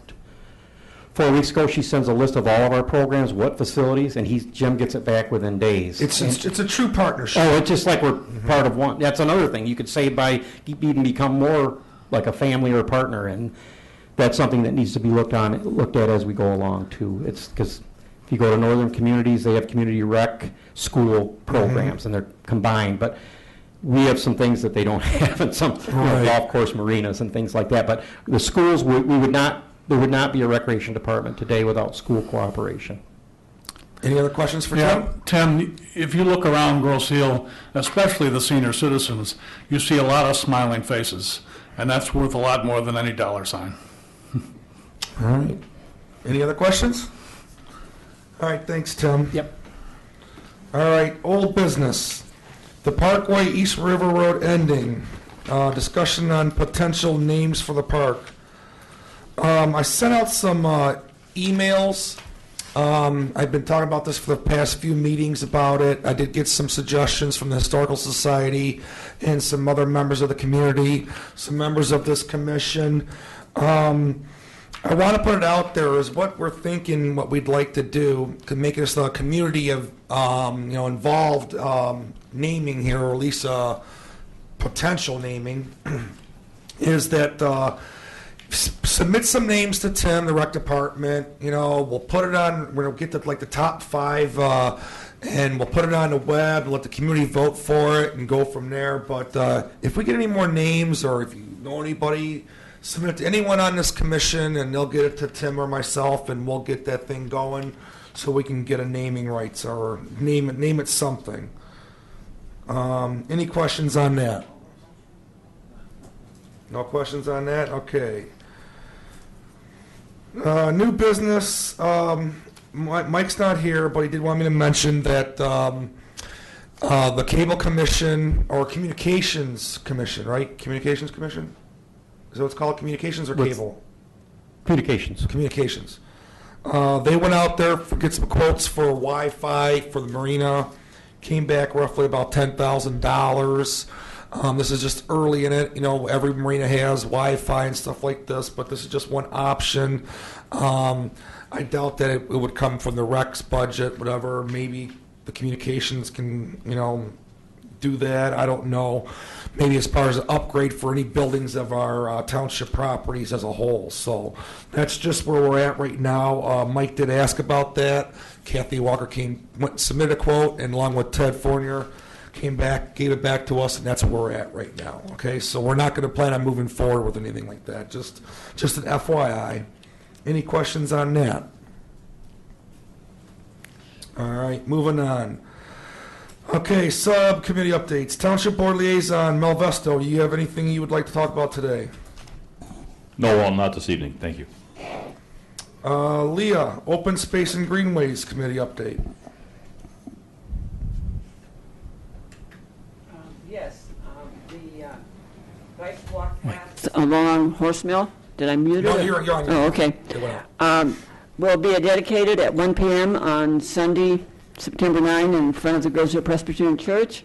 4 weeks ago, she sends a list of all of our programs, what facilities, and Jim gets it back within days. It's a true partnership. Oh, it's just like we're part of one. That's another thing. You could say by even become more like a family or a partner, and that's something that needs to be looked at as we go along too. It's because if you go to northern communities, they have community rec school programs, and they're combined. But we have some things that they don't have, and some golf course marinas and things like that. But the schools, there would not be a recreation department today without school cooperation. Any other questions for Tim? Tim, if you look around Grosse Ile, especially the senior citizens, you see a lot of smiling faces, and that's worth a lot more than any dollar sign. All right. Any other questions? All right, thanks, Tim. Yep. All right, old business. The Parkway East River Road ending. Discussion on potential names for the park. I sent out some emails. I've been talking about this for the past few meetings about it. I did get some suggestions from the Historical Society and some other members of the community, some members of this commission. I want to put it out there as what we're thinking, what we'd like to do to make us a community of, involved naming here, or at least potential naming, is that submit some names to Tim, the rec department. We'll put it on. We'll get the top 5, and we'll put it on the web and let the community vote for it and go from there. But if we get any more names, or if you know anybody, submit it to anyone on this commission, and they'll get it to Tim or myself, and we'll get that thing going so we can get a naming rights or name it something. Any questions on that? No questions on that? Okay. New business. Mike's not here, but he did want me to mention that the Cable Commission, or Communications Commission, right? Communications Commission? Is that what it's called? Communications or cable? Communications. Communications. They went out there to get some quotes for Wi-Fi for the marina. Came back roughly about $10,000. This is just early in it. Every marina has Wi-Fi and stuff like this, but this is just one option. I doubt that it would come from the Rex budget, whatever. Maybe the communications can, do that. I don't know. Maybe as far as an upgrade for any buildings of our township properties as a whole. So that's just where we're at right now. Mike did ask about that. Kathy Walker submitted a quote, and along with Ted Fournier, came back, gave it back to us, and that's where we're at right now. Okay, so we're not going to plan on moving forward with anything like that. Just an FYI. Any questions on that? All right, moving on. Okay, subcommittee updates. Township Board Liaison, Mel Vesto, do you have anything you would like to talk about today? No, well, not this evening, thank you. Leah, Open Space and Greenways Committee update. Yes, the bike walk paths along Horse Mill, did I mute it? No, you're on. Oh, okay. It went out. Will be dedicated at 1 p.m. on Sunday, September 9, in front of the Grosse Ile Presbyterian Church,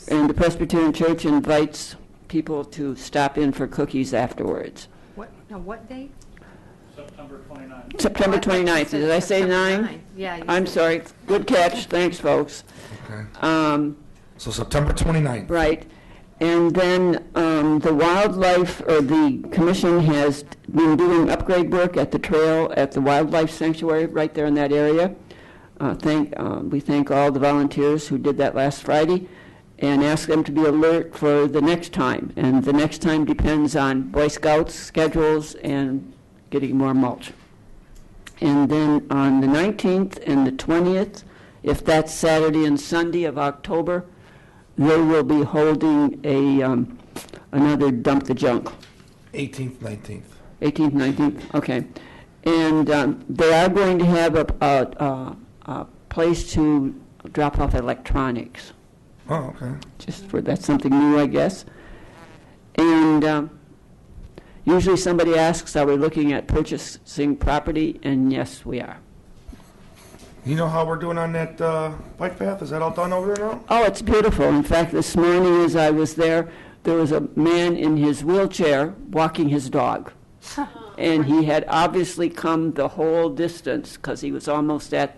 and the Presbyterian Church invites people to stop in for cookies afterwards. What date? September 29th. September 29th, did I say 9? Yeah. you I'm said- sorry, good catch, thanks, folks. Okay. So September 29th. Right. And then the wildlife, or the commission has been doing upgrade work at the trail at the wildlife sanctuary right there in that area. We thank all the volunteers who did that last Friday and ask them to be alert for the next time. And the next time depends on Boy Scouts schedules and getting more mulch. And then on the 19th and the 20th, if that's Saturday and Sunday of October, they will be holding another Dump the Junk, 18th, 19th. 18th, 19th, okay. And they are going to have a place to drop off electronics, Oh, okay. that's something new, I guess. And usually somebody asks, are we looking at purchasing property? And yes, we are. You know how we're doing on that bike path? Is that all done over there now? Oh, it's beautiful. In fact, this morning as I was there was a man in his wheelchair walking his dog. And he had obviously come the whole distance because he was almost at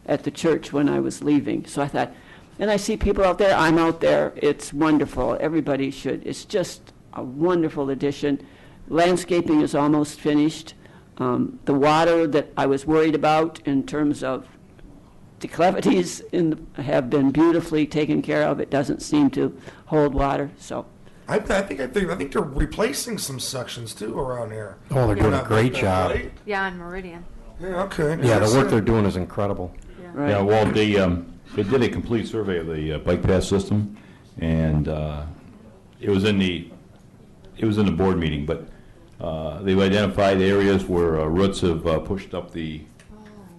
the church when I was leaving. So I thought, and I see people out there, I'm out there. It's wonderful. Everybody should. It's just a wonderful addition. Landscaping is almost finished. The water that I was worried about in terms of declivities have been beautifully taken care of. It doesn't seem to hold water, so. I think they're replacing some sections too around here. Oh, they're doing a Not great like that, job. right? Yeah, on Meridian. Yeah, okay. Yeah, the work they're doing is incredible. Right. Yeah, well, they did a complete survey of the bike path system, and it was in the board meeting, but they've identified areas where roots have pushed up the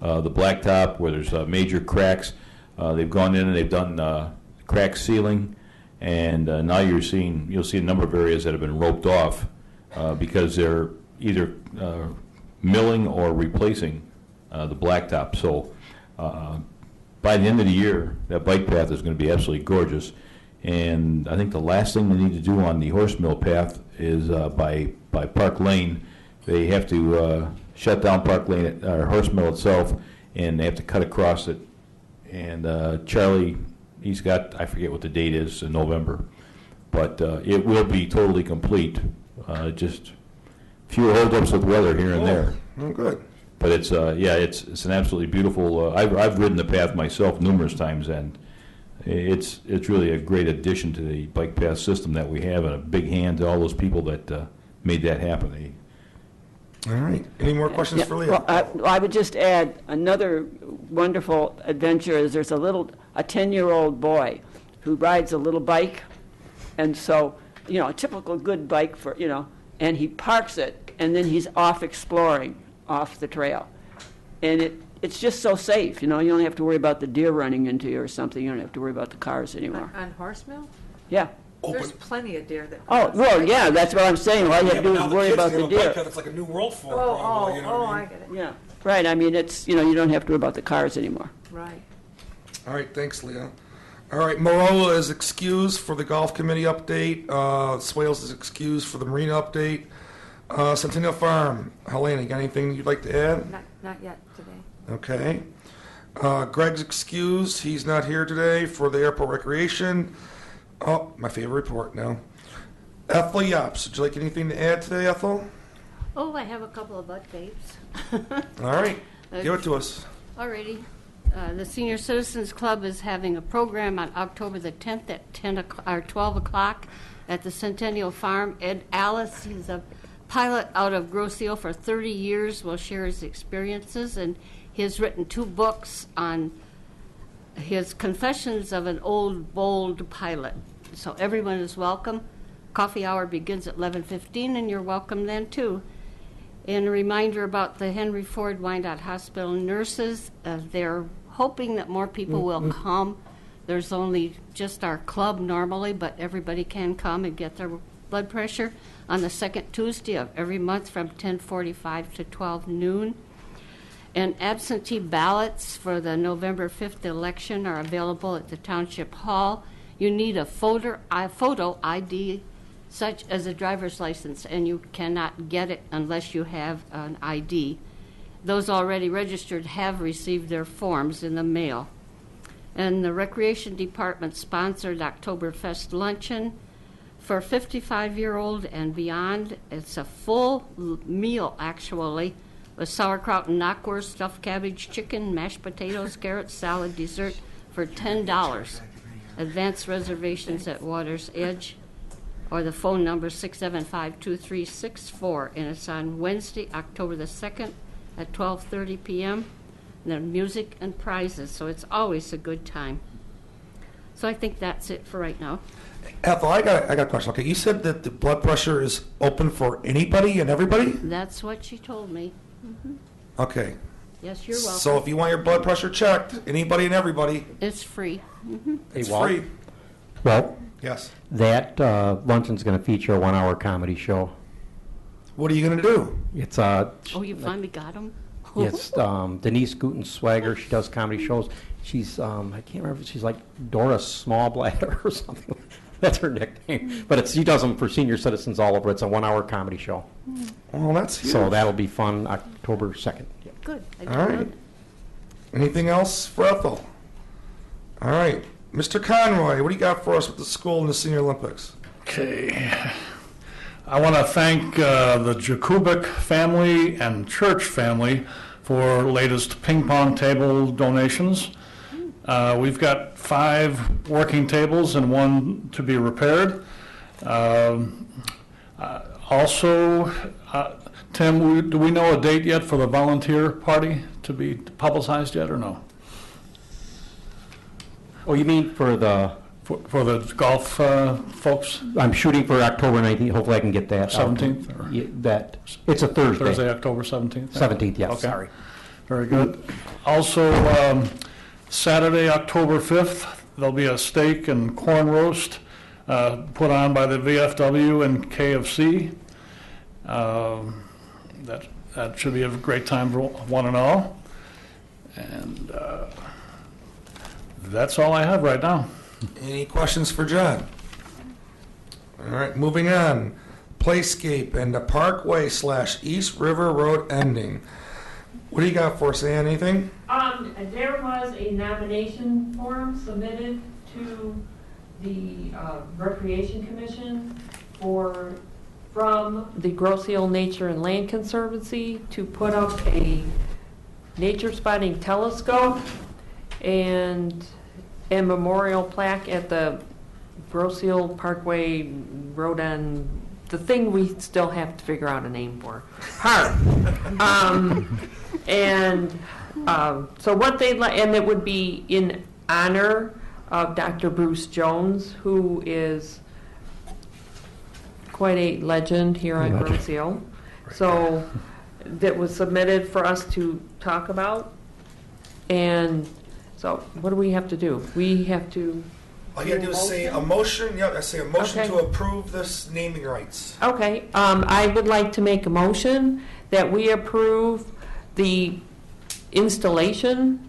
blacktop, where there's major cracks. They've gone in and they've done crack sealing, and now you'll see a number of areas that have been roped off because they're either milling or replacing the blacktop. So by the end of the year, that bike path is going to be absolutely gorgeous. And I think the last thing they need to do on the horse mill path is by Park Lane. They have to shut down Park Lane, or horse mill itself, and they have to cut across it. And Charlie, he's got, I forget what the date is, in November, but it will be totally complete. Just fewer holdups with weather here and there. Oh, good. But it's an absolutely beautiful. I've ridden the path myself numerous times, and it's really a great addition to the bike path system that we have, and a big hand to all those people that made that happen. All right. Any more questions for Leah? Well, I would just add another wonderful adventure is there's a 10-year-old boy who rides a little bike, and so, a typical good bike for, and he parks it, and then he's off exploring off the trail. And it's just so safe, you don't have to worry about the deer running into you or something. You don't have to worry about the cars anymore. On Horsemill? Yeah. There's plenty of deer that. Oh, well, yeah, that's what I'm saying. All you have to do is worry about the deer. It's like a new world for them, Oh, probably, you know what I I mean? get it. Yeah, right. I mean, it's, you don't have to worry about the cars anymore. Right. All right, thanks, Leah. All right, Morola is excused for the golf committee update. Swales is excused for the marina update. Centennial Farm, Helena, you got anything you'd like to add? Not yet today. Okay. Greg's excused. He's not here today for the airport recreation. Oh, my favorite report now. Ethel Yops, would you like anything to add today, Ethel? Oh, I have a couple of updates. All right, give it to us. Alrighty. The Senior Citizens Club is having a program on October the 10th at 12 o'clock at the Centennial Farm. Ed Alice, he's a pilot out of Grosse Ile for 30 years, will share his experiences, and he has written 2 books on his confessions of an old, bold pilot. So everyone is welcome. Coffee hour begins at 11:15, and you're welcome then, too. And a reminder about the Henry Ford Wyandotte Hospital nurses. They're hoping that more people will come. There's only just our club normally, but everybody can come and get their blood pressure on the second Tuesday of every month from 10:45 to 12 noon. And absentee ballots for the November 5th election are available at the Township Hall. You need a photo ID such as a driver's license, and you cannot get it unless you have an ID. Those already registered have received their forms in the mail. And the Recreation Department sponsored Oktoberfest luncheon for 55-year-old and beyond. It's a full meal, actually, with sauerkraut and knockwurst, stuffed cabbage, chicken, mashed potatoes, carrots, salad, dessert for $10. Advance reservations at Water's Edge, or the phone number 675-2364, and it's on Wednesday, October the 2nd at 12:30 p.m. And then music and prizes, so it's always a good time. So I think that's it for right now. Ethel, I got a question. Okay, you said that the blood pressure is open for anybody and everybody? That's what she told me. Okay. Yes, you're welcome. So if you want your blood pressure checked, anybody and everybody, It's free. it's Walt? free. Well, Yes. that luncheon's going to feature a 1-hour comedy show. What are you going to do? It's Oh, you finally got them? It's Denise Guten-Swagger. She does comedy shows. She's, I can't remember, she's like Dora Smallbladder or something. That's her nickname. But she does them for senior citizens all over. It's a 1-hour comedy show. Well, that's huge. So that'll be fun, October 2nd. Yeah. Good. I All right. didn't know. Anything else for Ethel? All right. Mr. Conroy, what do you got for us with the school and the Senior Olympics? Okay. I want to thank the Jakubik family and church family for latest ping pong table donations. We've got 5 working tables and 1 to be repaired. Also, Tim, do we know a date yet for the volunteer party to be publicized yet or no? Oh, you mean for the, For the golf folks? I'm shooting for October 19th. Hopefully I can get that. out. 17th, or- Yeah, that, it's a Thursday. Thursday, October 17th? 17th, yes, Okay. sorry. Very good. Also, Saturday, October 5th, there'll be a steak and corn roast put on by the VFW and KFC. That should be a great time for one and all. And that's all I have right now. Any questions for John? All right, moving on. Playscape and the Parkway / East River Road ending. What do you got for us, Ann? Anything? There was a nomination form submitted to the Recreation Commission from the Grosse Ile Nature and Land Conservancy to put up a nature spotting telescope and a memorial plaque at the Grosse Ile Parkway Road on the thing we still have to figure out a name for. Park. So what they'd like, and it would be in honor of Dr. Bruce Jones, who is quite a legend here on Grosse Ile. So that was submitted for us to talk about. And so what do we have to do? We have to. All you gotta do is say a motion. Yeah, I say a motion Okay. to approve this naming rights. Okay, I would like to make a motion that we approve the installation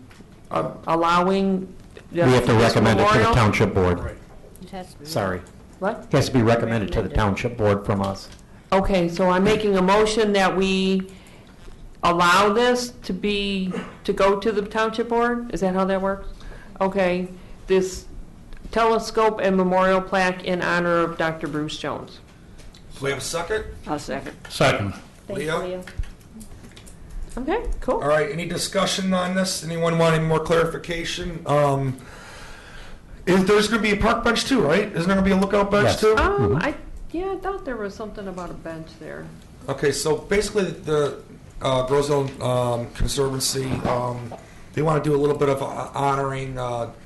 of allowing. We have to recommend it to the township board. It has to be. Sorry. What? It has to be recommended to the township board from us. Okay, so I'm making a motion that we allow this to go to the township board? Is that how that works? Okay, this telescope and memorial plaque in honor of Dr. Bruce Jones. Do we have a second? I'll second. Second. Leah? Okay, cool. All right, any discussion on this? Anyone want any more clarification? There's going to be a park bench too, right? Isn't there going to be a lookout bench Yes. too? I thought there was something about a bench there. Okay, so basically the Grosse Ile Conservancy, they want to do a little bit of honoring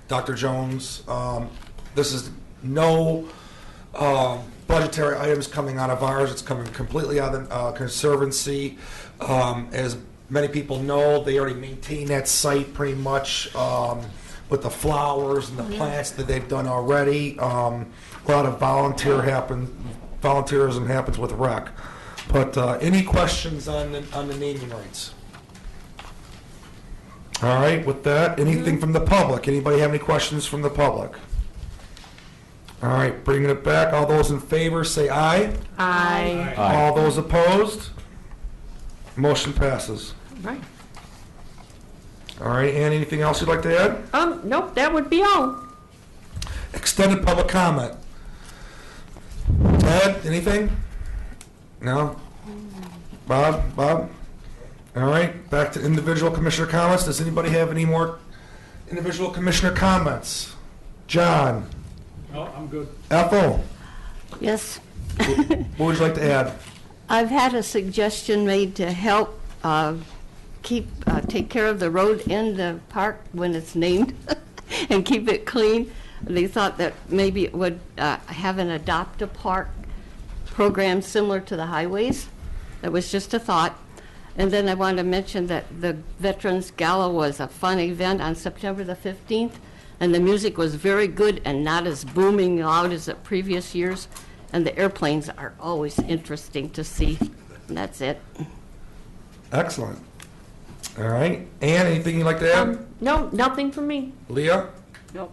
Dr. Jones. This is no budgetary items coming out of ours. It's coming completely out of the Conservancy. As many people know, they already maintain that site pretty much with the flowers and the plants that they've done already. A lot of volunteerism happens with rec. But any questions on the naming rights? All right, with that, anything from the public? Anybody have any questions from the public? All right, bringing it back. All those in favor say aye. Aye. All those opposed? Motion passes. Right. All right, Ann, anything else you'd like to add? Nope, that would be all. Extended public comment. Ted, anything? No? Bob? All right, back to individual commissioner comments. Does anybody have any more individual commissioner comments? John? No, I'm good. Ethel? Yes. What would you like to add? I've had a suggestion made to help take care of the road in the park when it's named and keep it clean. They thought that maybe it would have an adopt-a-park program similar to the highways. That was just a thought. And then I want to mention that the Veterans Gala was a fun event on September the 15th, and the music was very good and not as booming loud as the previous years. And the airplanes are always interesting to see. And that's it. Excellent. All right. Ann, anything you'd like to add? No, nothing from me. Leah? Nope.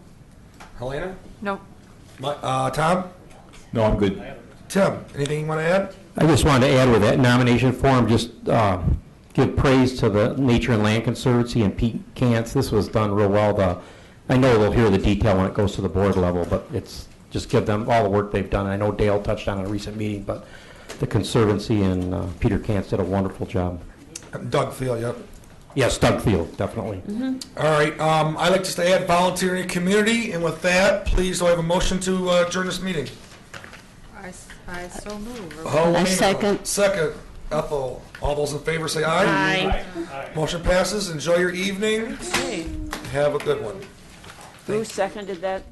Helena? No. Tom? No, I'm good. Tim, anything you want to add? I just wanted to add with that nomination form, just give praise to the Nature and Land Conservancy and Pete Cantz. This was done real well. I know they'll hear the detail when it goes to the board level, but it's just give them all the work they've done. I know Dale touched on it in a recent meeting, but the Conservancy and Peter Cantz did a wonderful job. Doug Field, yep. Yes, Doug Field, definitely. All right. I'd like just to add volunteering community, and with that, please do I have a motion to adjourn this meeting? I so move. Helena. second. Second. Ethel. All those in favor say aye. Aye. Motion passes. Enjoy your evening. Have a good one. Who seconded that?